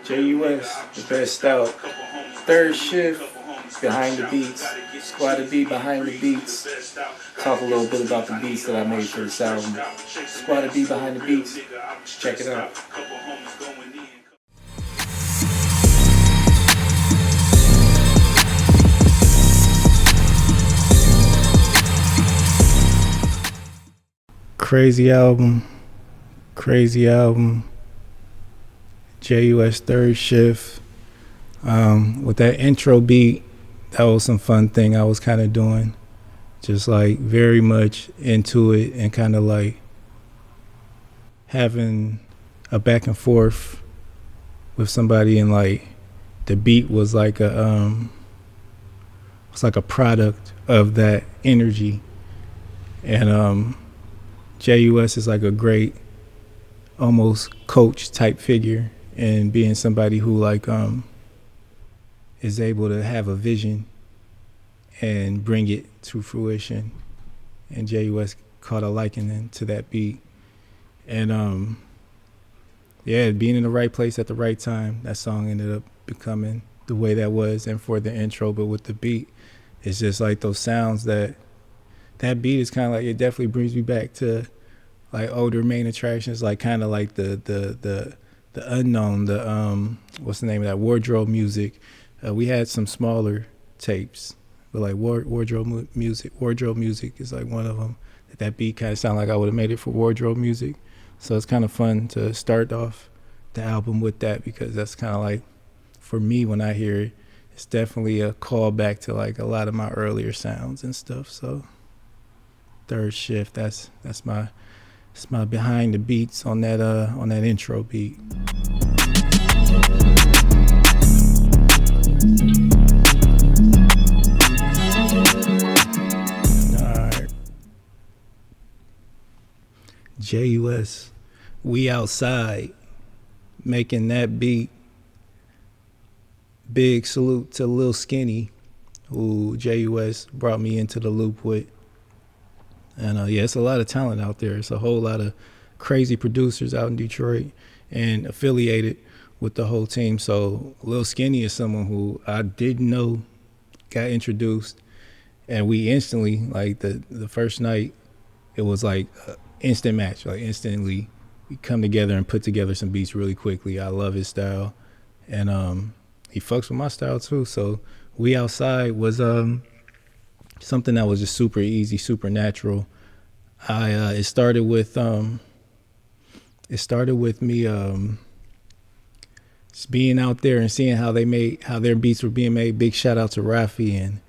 J.U.S, the best out. Third shift, behind the beats. Squadda B behind the beats. Talk a little bit about the beats that I made for this album. Squadda B behind the beats. Check it out. Crazy album. J.U.S third shift. With that intro beat, that was some fun thing I was kind of doing. Just like very much into it and kind of like having a back and forth with somebody, and like the beat was like a product of that energy. And J.U.S is like a great almost coach type figure, and being somebody who like is able to have a vision and bring it to fruition. And J.U.S caught a liking to that beat. And yeah, being in the right place at the right time, that song ended up becoming the way that was. And for the intro, but with the beat, it's just like those sounds that beat is kind of like, it definitely brings me back to like older main attractions, like kind of like the unknown, the what's the name of that, wardrobe music. We had some smaller tapes, but like wardrobe music is like one of them. That beat kind of sounded like I would have made it for wardrobe music. So it's kind of fun to start off the album with that, because that's kind of like, for me, when I hear it, it's definitely a callback to like a lot of my earlier sounds and stuff. So third shift, that's my behind the beats on that intro beat. Alright. J.U.S, we outside, making that beat. Big salute to Lil Skinny, who J.U.S brought me into the loop with. And yeah, it's a lot of talent out there. It's a whole lot of crazy producers out in Detroit and affiliated with the whole team. So Lil Skinny is someone who I didn't know, got introduced, and we instantly, like the first night, it was like an instant match. Like instantly, we come together and put together some beats really quickly. I love his style, and he fucks with my style too. So We Outside was something that was just super easy, super natural. It started with me just being out there and seeing how their beats were being made. Big shout out to Rafi,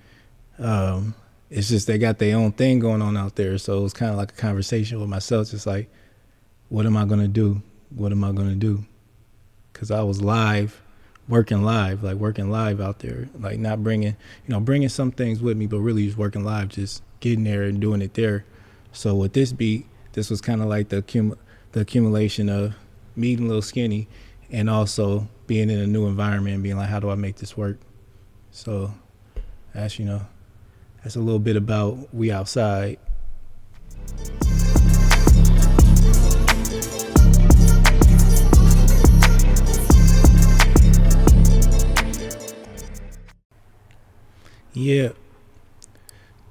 and it's just they got their own thing going on out there. So it was kind of like a conversation with myself, just like, what am I gonna do? What am I gonna do? Because I was working live out there, like not bringing some things with me, but really just working live, just getting there and doing it there. So with this beat, this was kind of like the accumulation of meeting Lil Skinny and also being in a new environment and being like, how do I make this work? So that's a little bit about We Outside. Yeah,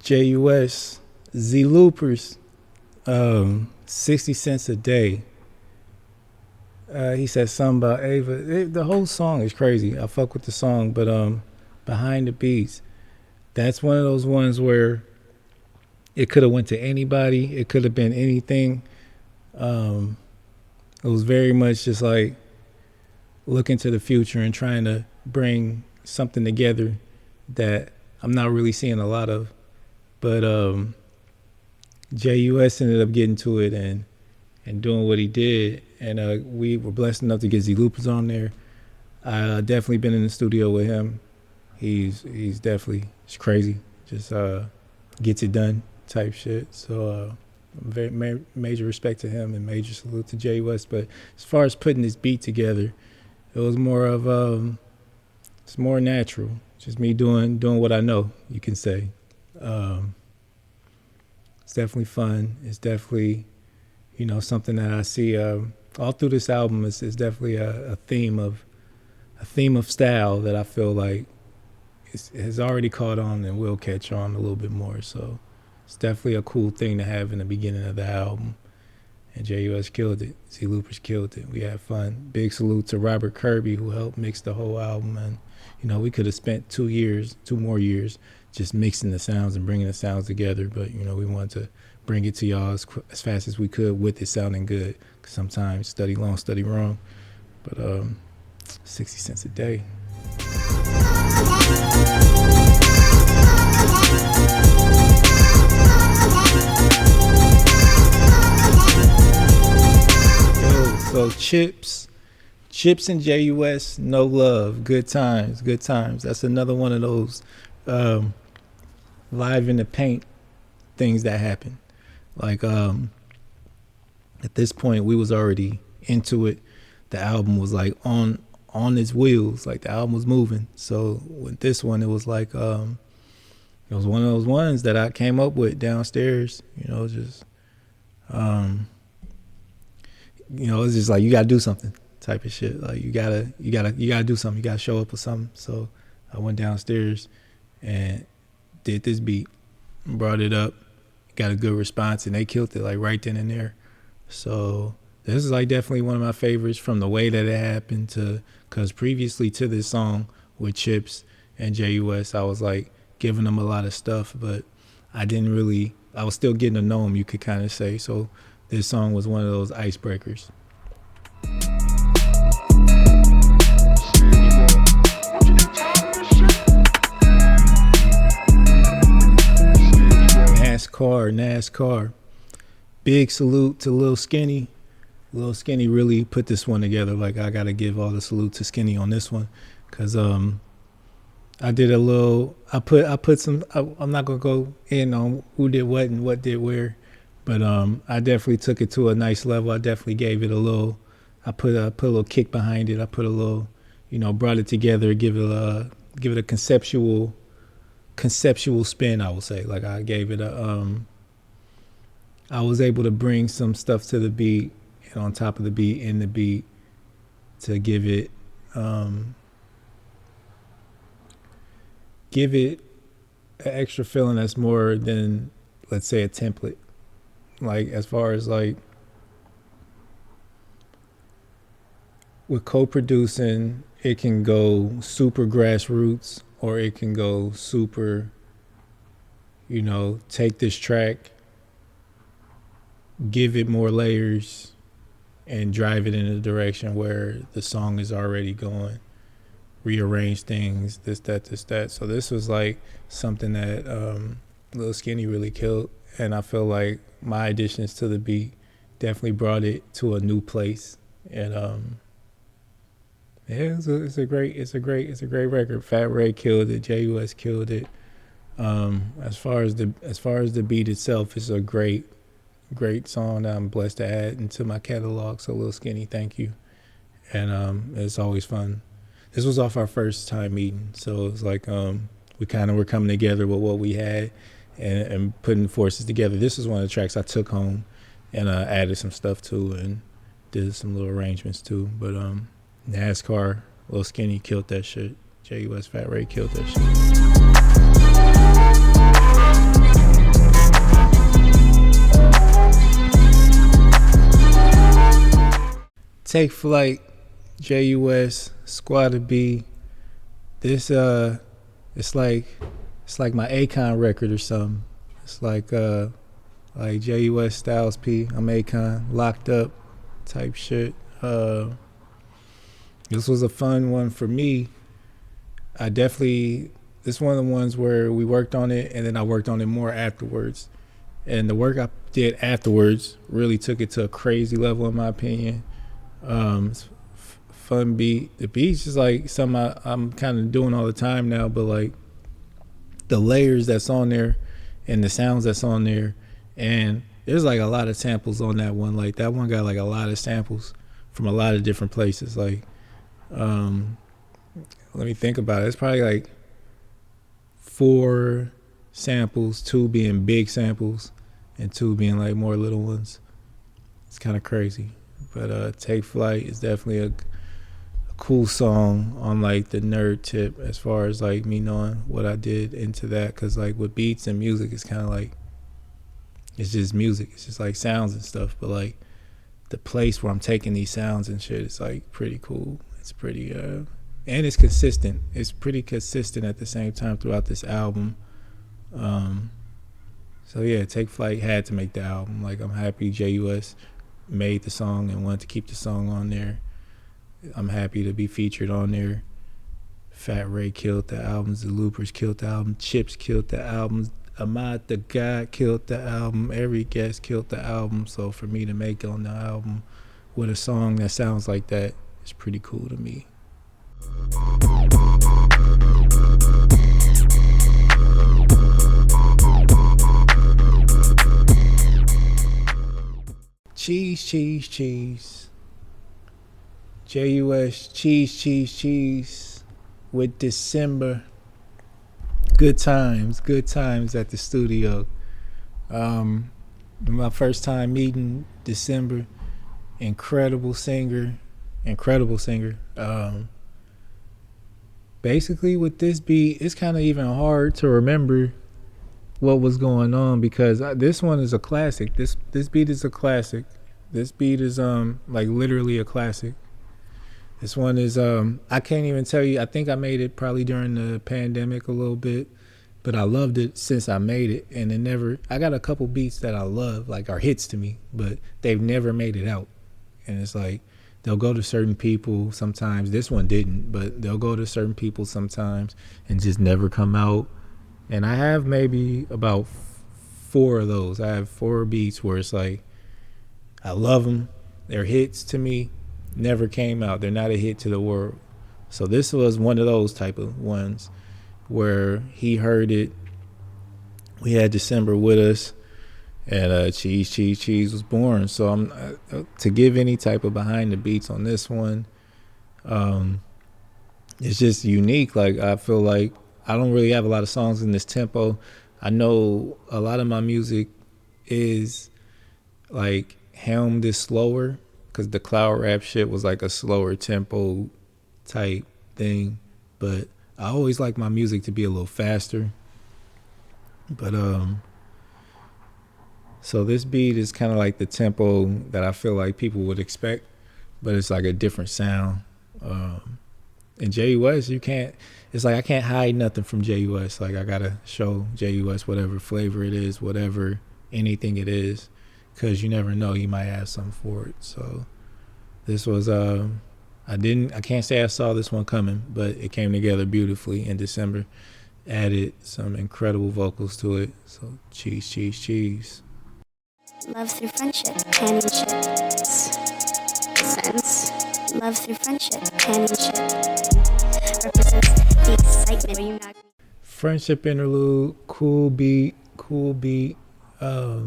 J.U.S, Z Loopers, 60 cents a day. He said something about Ava. The whole song is crazy. I fuck with the song, but behind the beats, that's one of those ones where it could have went to anybody. It could have been anything. It was very much just like looking to the future and trying to bring something together that I'm not really seeing a lot of. But J.U.S ended up getting to it and doing what he did. And we were blessed enough to get Z Loopers on there. I definitely been in the studio with him. He's definitely, it's crazy. Just gets it done type shit. So very major respect to him and major salute to J.U.S. But as far as putting this beat together, it was more of it's more natural. Just me doing what I know, you can say. It's definitely fun. It's definitely, something that I see all through this album is definitely a theme of style that I feel like has already caught on and will catch on a little bit more. So it's definitely a cool thing to have in the beginning of the album. And J.U.S. killed it. Z Loopers killed it. We had fun. Big salute to Robert Kirby, who helped mix the whole album. And, you know, we could have spent 2 more years, just mixing the sounds and bringing the sounds together. But, you know, we wanted to bring it to y'all as fast as we could with it sounding good. Because sometimes study long, study wrong. But 60 cents a day. So Chips and J.U.S, No Love, Good Times. That's another one of those live in the paint things that happen. Like at this point, we was already into it. The album was like on its wheels, like the album was moving. So with this one, it was like it was one of those ones that I came up with downstairs. You know, just you know, it's just like you gotta do something type of shit. Like you gotta do something. You gotta show up with something. So I went downstairs and did this beat, brought it up, got a good response, and they killed it like right then and there. So this is like definitely one of my favorites from the way that it happened to, because previously to this song with Chips and J.U.S, I was like giving them a lot of stuff, but I was still getting to know them, you could kind of say. So this song was one of those icebreakers. NASCAR. Big salute to Lil Skinny. Lil Skinny really put this one together. Like, I gotta give all the salute to Skinny on this one, cause I did a little. I put some. I'm not gonna go in on who did what and what did where, but I definitely took it to a nice level. I definitely gave it a little. I put a little kick behind it. I put a little, you know, brought it together. Give it a conceptual spin, I would say. Like, I gave it I was able to bring some stuff to the beat and on top of the beat, in the beat, to give it an extra feeling that's more than, let's say, a template. Like, as far as like with co-producing, it can go super grassroots or it can go super, you know, take this track, give it more layers, and drive it in a direction where the song is already going. Rearrange things, this, that. So this was like something that Lil Skinny really killed. And I feel like my additions to the beat definitely brought it to a new place. And yeah, it's a great record. Fat Ray killed it. J.U.S killed it. As far as the beat itself, it's a great song that I'm blessed to add into my catalog. So Lil Skinny, thank you. And it's always fun. This was off our first time meeting, so it's like we kind of were coming together with what we had and putting forces together. This is one of the tracks I took home and added some stuff to and did some little arrangements too. But NASCAR, Lil Skinny killed that shit. J.U.S, Fat Ray killed that shit. Take Flight, J.U.S, Squadda B. This it's like my Akon record or something. It's like J.U.S Styles P. I'm Akon, locked up type shit. This was a fun one for me. This is one of the ones where we worked on it and then I worked on it more afterwards. And the work I did afterwards really took it to a crazy level, in my opinion. Fun beat. The beat's just like something I'm kind of doing all the time now, but like the layers that's on there and the sounds that's on there, and there's like a lot of samples on that one. Like that one got like a lot of samples from a lot of different places. Like let me think about it. It's probably like 4 samples, 2 being big samples and 2 being like more little ones. It's kind of crazy. But Take Flight is definitely a cool song on like the nerd tip as far as like me knowing what I did into that, because like with beats and music it's kind of like it's just music, it's just like sounds and stuff, but like the place where I'm taking these sounds and shit is like pretty cool. It's pretty and it's consistent. It's pretty consistent at the same time throughout this album. So yeah, Take Flight had to make the album. Like I'm happy J.U.S made the song and wanted to keep the song on there. I'm happy to be featured on there. Fat Ray killed the albums, the Loopers killed the album, Chips killed the albums, Ahmad the God killed the album, every guest killed the album. So for me to make on the album with a song that sounds like that is pretty cool to me. Cheese, cheese, cheese. J.U.S. cheese, cheese, cheese with December. Good times at the studio. My first time meeting December. Incredible singer. Basically with this beat, it's kind of even hard to remember what was going on, because this one is a classic. This beat is a classic. This beat is like literally a classic. This one is I can't even tell you. I think I made it probably during the pandemic a little bit, but I loved it since I made it. And it never, I got a couple beats that I love, like are hits to me, but they've never made it out. And it's like they'll go to certain people sometimes. This one didn't, but they'll go to certain people sometimes and just never come out. And I have maybe about 4 of those. I have 4 beats where it's like I love them. They're hits to me. Never came out. They're not a hit to the world. So this was one of those type of ones where he heard it. We had December with us, and Cheese, Cheese, Cheese was born. So I'm to give any type of behind the beats on this one. It's just unique. Like I feel like I don't really have a lot of songs in this tempo. I know a lot of my music is like helmed is slower, because the cloud rap shit was like a slower tempo type thing. But I always like my music to be a little faster. But so this beat is kind of like the tempo that I feel like people would expect, but it's like a different sound. And J.U.S, you can't, it's like I can't hide nothing from J.U.S. Like I gotta show J.U.S whatever flavor it is, whatever anything it is, because you never know, he might have something for it. So this was I can't say I saw this one coming, but it came together beautifully in December. Added some incredible vocals to it. So cheese, cheese, cheese. Love through friendship, companionship, sense. Love through friendship, companionship, represents the excitement where you not. Friendship interlude, cool beat. I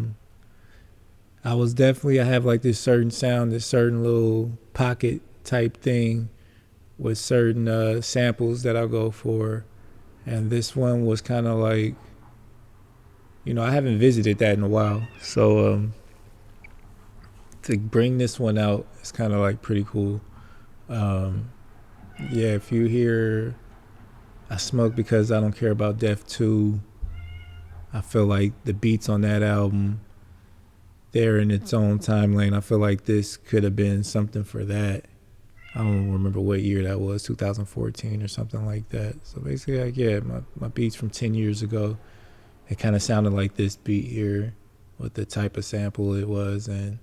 have like this certain sound, this certain little pocket type thing with certain samples that I'll go for. And this one was kind of like, I haven't visited that in a while. So to bring this one out, it's kind of like pretty cool. Yeah, if you hear I Smoke Because I Don't Care About Death 2, I feel like the beats on that album, they're in its own time lane. I feel like this could have been something for that. I don't remember what year that was, 2014 or something like that. So basically, like, yeah, my beats from 10 years ago, it kind of sounded like this beat here with the type of sample it was and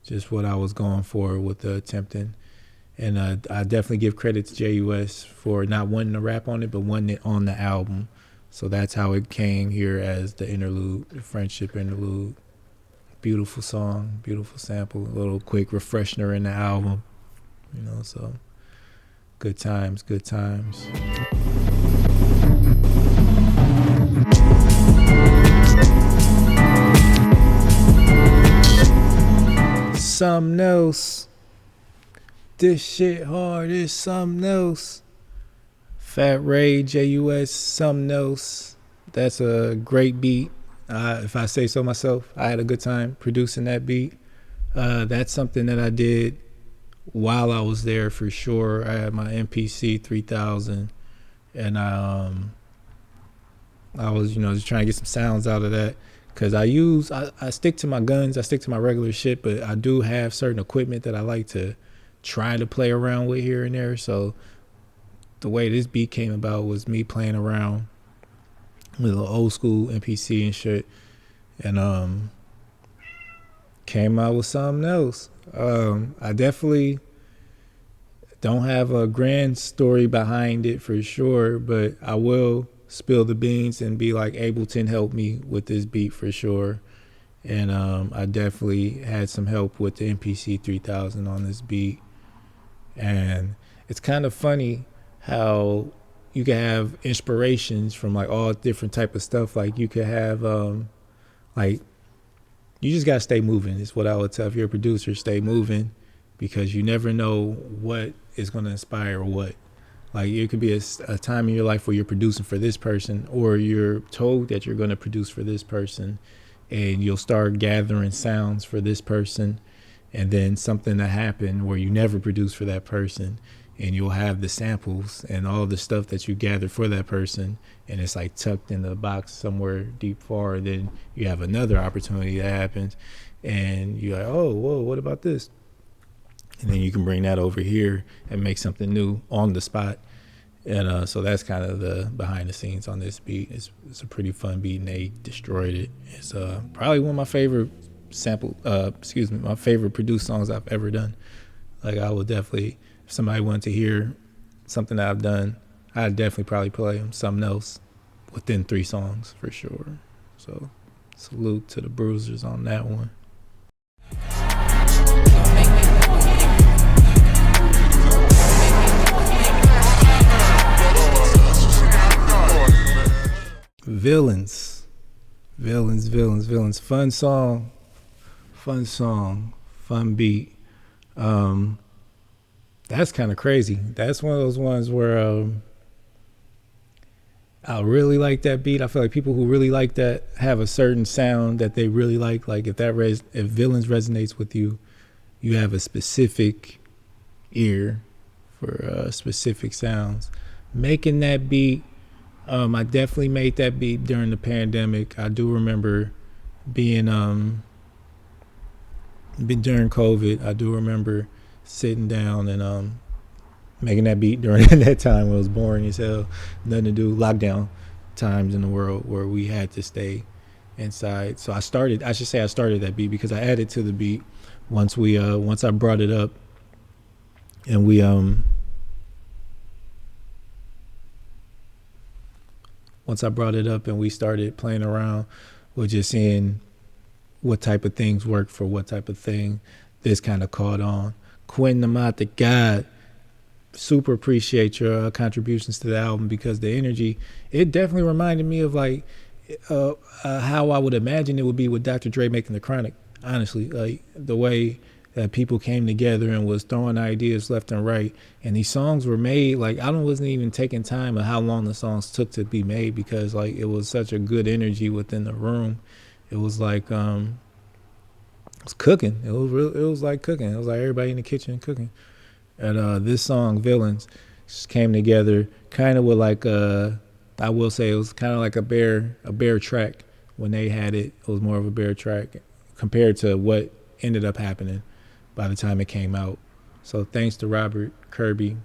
just what I was going for with the attempting. And I definitely give credit to J.U.S for not wanting to rap on it, but wanting it on the album. So that's how it came here as the interlude, the friendship interlude. Beautiful song, beautiful sample, a little quick refreshener in the album. So good times. Something else. This shit hard, it's something else. Fat Ray, J.U.S, something else. That's a great beat. If I say so myself, I had a good time producing that beat. That's something that I did while I was there for sure. I had my MPC 3000, and I was, just trying to get some sounds out of that. Cause I stick to my guns, I stick to my regular shit, but I do have certain equipment that I like to try to play around with here and there. So the way this beat came about was me playing around with an old school MPC and shit, and came out with something else. I definitely don't have a grand story behind it for sure, but I will spill the beans and be like, Ableton helped me with this beat for sure. And I definitely had some help with the MPC 3000 on this beat. And it's kind of funny how you can have inspirations from like all different type of stuff. Like you could have like, you just gotta stay moving is what I would tell. If you're a producer, stay moving, because you never know what is gonna inspire what. Like it could be a time in your life where you're producing for this person, or you're told that you're gonna produce for this person, and you'll start gathering sounds for this person, and then something to happen where you never produce for that person, and you'll have the samples and all the stuff that you gathered for that person, and it's like tucked in the box somewhere deep far. And then you have another opportunity that happens, and you're like, oh, whoa, what about this? And then you can bring that over here and make something new on the spot. And so that's kind of the behind the scenes on this beat. It's a pretty fun beat, and they destroyed it. It's probably one of my favorite my favorite produced songs I've ever done. Like I would definitely, if somebody wanted to hear something that I've done, I'd definitely probably play them something else within 3 songs for sure. So salute to the Bruisers on that one. Villains. Fun song, fun beat. That's kind of crazy. That's one of those ones where I really like that beat. I feel like people who really like that have a certain sound that they really like. Like if Villains resonates with you, you have a specific ear for specific sounds. Making that beat, I definitely made that beat during the pandemic. I do remember being during COVID. I do remember sitting down and making that beat during that time when it was boring as hell, nothing to do, lockdown times in the world where we had to stay inside. So I started that beat because I added to the beat once I brought it up, and we started playing around with just seeing what type of things work for what type of thing. This kind of caught on. Quentin Amata, God, super appreciate your contributions to the album, because the energy, it definitely reminded me of like how I would imagine it would be with Dr. Dre making The Chronic. Honestly, like the way that people came together and was throwing ideas left and right, and these songs were made like I wasn't even taking time of how long the songs took to be made, because like it was such a good energy within the room. It was like it was cooking. It was like cooking. It was like everybody in the kitchen cooking. And this song, Villains, just came together kind of with like I will say it was kind of like a bare track. When they had it, it was more of a bare track compared to what ended up happening by the time it came out. So thanks to Robert Kirby,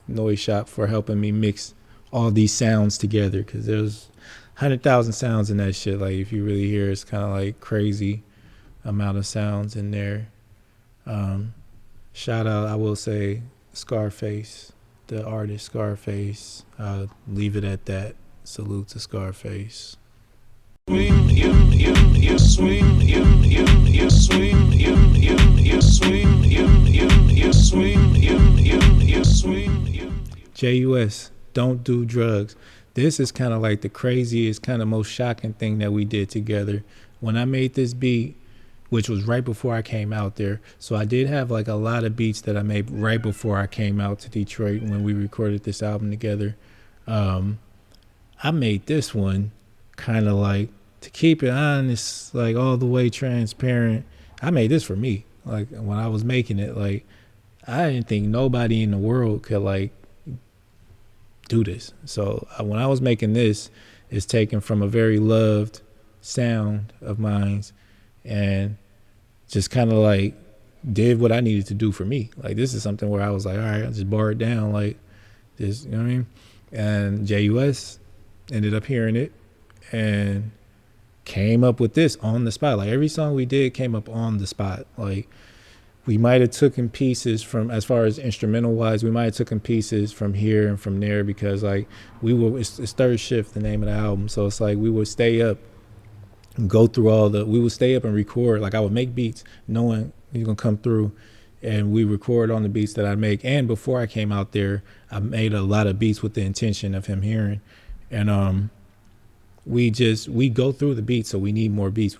Noise Shop, for helping me mix all these sounds together, because there's 100,000 sounds in that shit. Like if you really hear, it's kind of like crazy amount of sounds in there. Shout out, I will say, Scarface, the artist Scarface. I'll leave it at that. Salute to Scarface. J.U.S, don't do drugs. This is kind of like the craziest, kind of most shocking thing that we did together. When I made this beat, which was right before I came out there. So I did have like a lot of beats that I made right before I came out to Detroit when we recorded this album together. I made this one kind of like, to keep it honest, like all the way transparent, I made this for me. Like when I was making it, like I didn't think nobody in the world could like do this. So when I was making this, it's taken from a very loved sound of mine, and just kind of like did what I needed to do for me. Like this is something where I was like, all right, I just bar it down, like this, you know what I mean? And J.U.S. ended up hearing it and came up with this on the spot. Like every song we did came up on the spot. Like we might have taken pieces from, as far as instrumental wise, we might have taken pieces from here and from there, because like it's Third Shift, the name of the album. So it's like we would stay up and go through we would stay up and record. Like I would make beats knowing he's gonna come through, and we record on the beats that I make. And before I came out there, I made a lot of beats with the intention of him hearing. And we go through the beats, so we need more beats.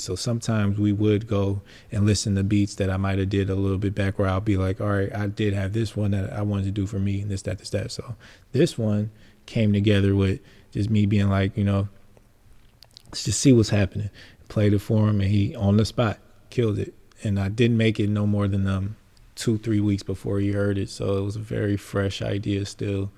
So sometimes we would go and listen to beats that I might have did a little bit back, where I'll be like, all right, I did have this one that I wanted to do for me, and this, that. So this one came together with just me being like, let's just see what's happening. Played it for him, and he on the spot killed it. And I didn't make it no more than 2-3 weeks before he heard it. So it was a very fresh idea still.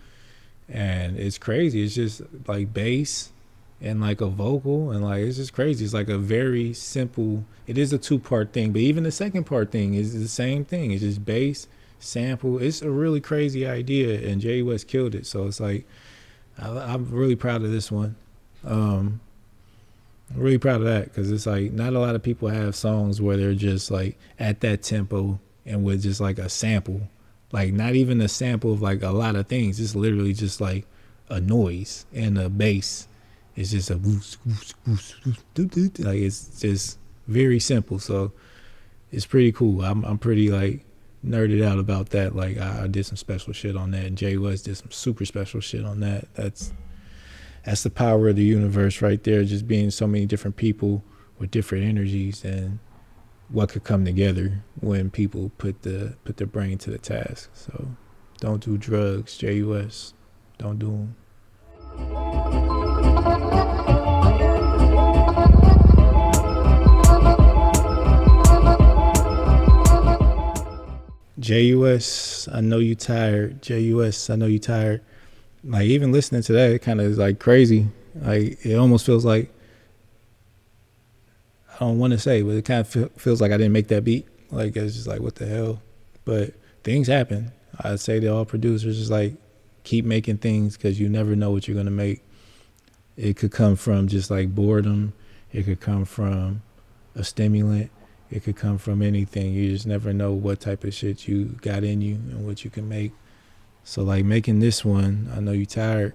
And it's crazy. It's just like bass and like a vocal, and like it's just crazy. It's like a very simple, it is a 2-part thing, but even the second part thing is the same thing. It's just bass, sample. It's a really crazy idea, and J.U.S. killed it. So it's like I'm really proud of this one. I'm really proud of that, because it's like not a lot of people have songs where they're just like at that tempo and with just like a sample, like not even a sample of like a lot of things. It's literally just like a noise and a bass. It's just a whoosh, whoosh, whoosh, whoosh, doo, doo, doo. Like it's just very simple. So it's pretty cool. I'm pretty like nerded out about that. Like I did some special shit on that, and J.U.S. did some super special shit on that. That's the power of the universe right there, just being so many different people with different energies, and what could come together when people put their brain to the task. So don't do drugs, J.U.S. Don't do them. J.U.S., I know you tired. J.U.S., I know you tired. Like even listening to that, it kind of is like crazy. Like it almost feels like, I don't want to say, but it kind of feels like I didn't make that beat. Like it's just like, what the hell? But things happen. I'd say to all producers, just like keep making things, because you never know what you're gonna make. It could come from just like boredom. It could come from a stimulant. It could come from anything. You just never know what type of shit you got in you and what you can make. So like making this one, I know you tired,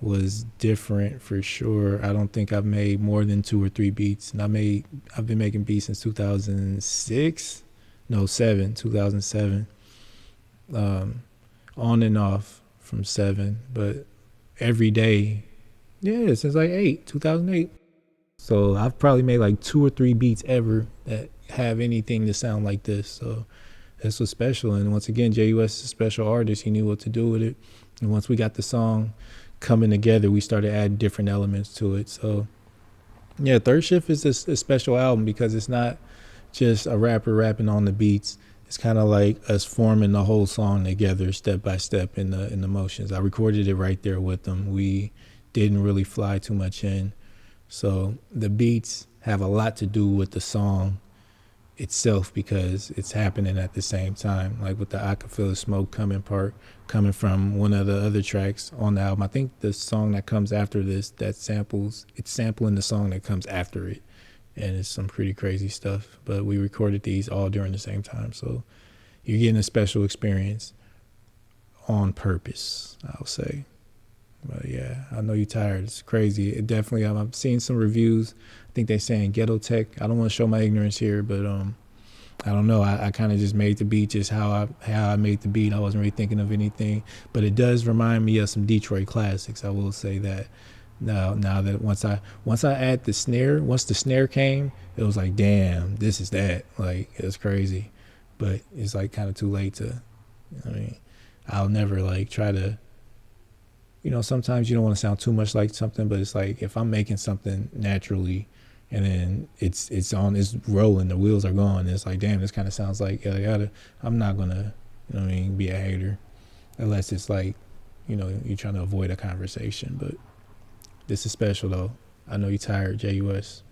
was different for sure. I don't think I've made more than 2 or 3 beats. And I've been making beats since 2007. On and off from 7, but every day, yeah, since like 2008. So I've probably made like 2 or 3 beats ever that have anything to sound like this. So that's what's special. And once again, J.U.S. is a special artist. He knew what to do with it. And once we got the song coming together, we started adding different elements to it. So yeah, Third Shift is a special album, because it's not just a rapper rapping on the beats. It's kind of like us forming the whole song together, step by step in the motions. I recorded it right there with them. We didn't really fly too much in. So the beats have a lot to do with the song itself, because it's happening at the same time. Like with the I Can Feel the Smoke coming from one of the other tracks on the album. I think the song that comes after this, it's sampling the song that comes after it. And it's some pretty crazy stuff. But we recorded these all during the same time. So you're getting a special experience on purpose, I'll say. But yeah, I know you're tired. It's crazy. It definitely, I've seen some reviews. I think they're saying ghetto tech. I don't want to show my ignorance here, but I don't know. I kind of just made the beat just how I made the beat. I wasn't really thinking of anything, but it does remind me of some Detroit classics. I will say that. Now that once I add the snare, once the snare came, it was like, damn, this is that. Like it's crazy, but it's like kind of too late to. I mean, I'll never like try to. Sometimes you don't want to sound too much like something, but it's like if I'm making something naturally, and then it's rolling, the wheels are going. It's like, damn, this kind of sounds like yada yada. I'm not gonna, you know what I mean, be a hater unless it's like, you know, you're trying to avoid a conversation. But this is special though. I know you're tired, J.U.S.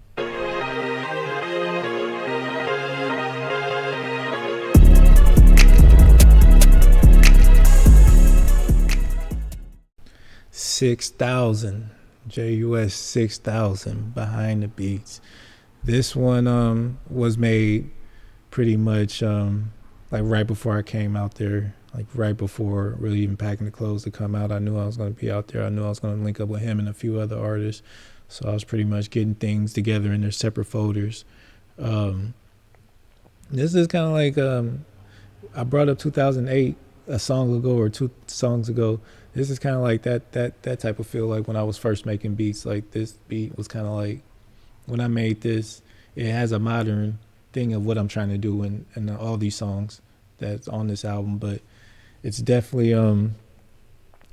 $6,000, J.U.S. 6,000 behind the beats. This one was made pretty much like right before I came out there, like right before really even packing the clothes to come out. I knew I was going to be out there. I knew I was going to link up with him and a few other artists. So I was pretty much getting things together in their separate folders. This is kind of like I brought up 2008 a song ago or 2 songs ago. This is kind of like that type of feel, like when I was first making beats. Like this beat was kind of like when I made this. It has a modern thing of what I'm trying to do in all these songs that's on this album, but it's definitely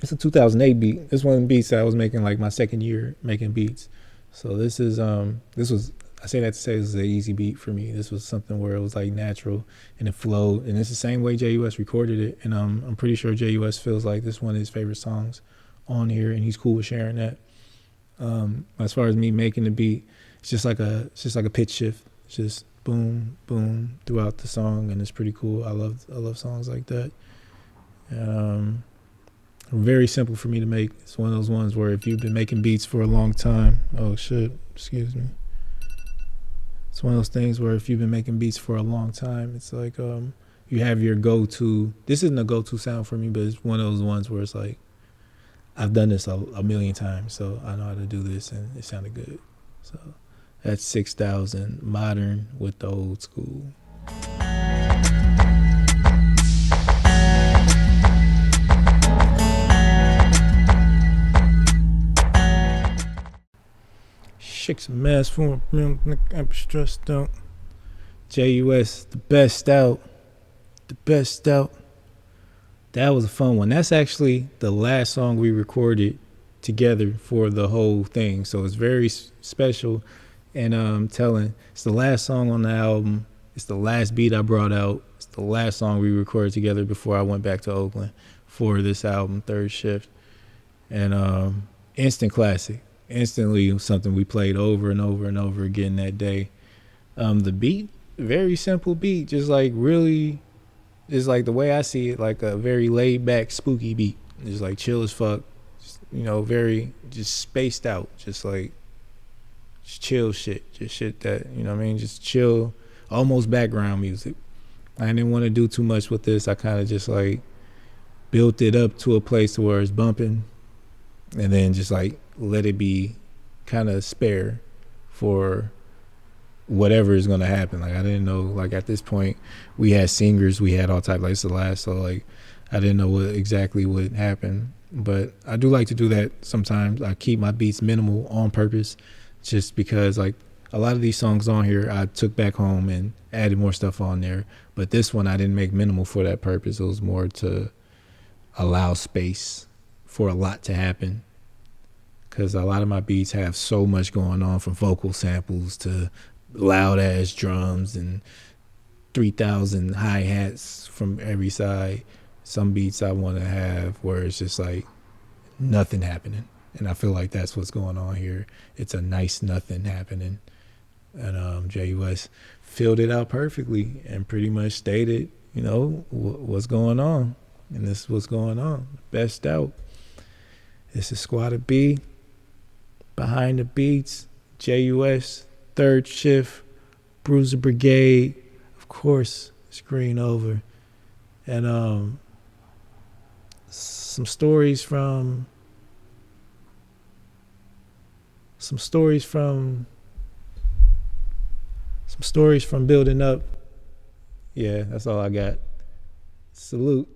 it's a 2008 beat. This one of the beats that I was making like my second year making beats. So this was, I say that to say this is an easy beat for me. This was something where it was like natural and it flowed, and it's the same way J.U.S recorded it, and I'm pretty sure J.U.S feels like this one of his favorite songs on here, and he's cool with sharing that. As far as me making the beat, it's just like a pitch shift. It's just boom, boom throughout the song, and it's pretty cool. I love songs like that. Very simple for me to make. It's one of those ones where if you've been making beats for a long time, oh shit, excuse me. It's one of those things where if you've been making beats for a long time, it's like you have your go-to. This isn't a go-to sound for me, but it's one of those ones where it's like I've done this a million times, so I know how to do this, and it sounded good. So that's 6,000 modern with the old school. Shake some mess for a I'm stressed out. J.U.S, the best out. The best out. That was a fun one. That's actually the last song we recorded together for the whole thing. So it's very special and telling. It's the last song on the album. It's the last beat I brought out. It's the last song we recorded together before I went back to Oakland for this album, Third Shift. And instant classic. Instantly something we played over and over and over again that day. The beat, very simple beat, just like really, just like the way I see it, like a very laid back, spooky beat. Just like chill as fuck, just, you know, very just spaced out, just like just chill shit, just shit that, you know what I mean, just chill, almost background music. I didn't want to do too much with this. I kind of just like built it up to a place where it's bumping, and then just like let it be kind of spare for whatever is going to happen. Like I didn't know, like at this point we had singers, we had all types, like it's the last, so like I didn't know what exactly would happen. But I do like to do that sometimes. I keep my beats minimal on purpose, just because like a lot of these songs on here I took back home and added more stuff on there, but this one I didn't make minimal for that purpose. It was more to allow space for a lot to happen, because a lot of my beats have so much going on, from vocal samples to loud ass drums and 3,000 hi-hats from every side. Some beats I want to have where it's just like nothing happening, and I feel like that's what's going on here. It's a nice nothing happening, and J.U.S filled it out perfectly and pretty much stated, you know, what's going on, and this is what's going on. Best out. This is Squadda B, behind the beats, J.U.S, Third Shift, Bruiser Brigade, of course, Screen Over, and some stories from building up. Yeah, that's all I got. Salute.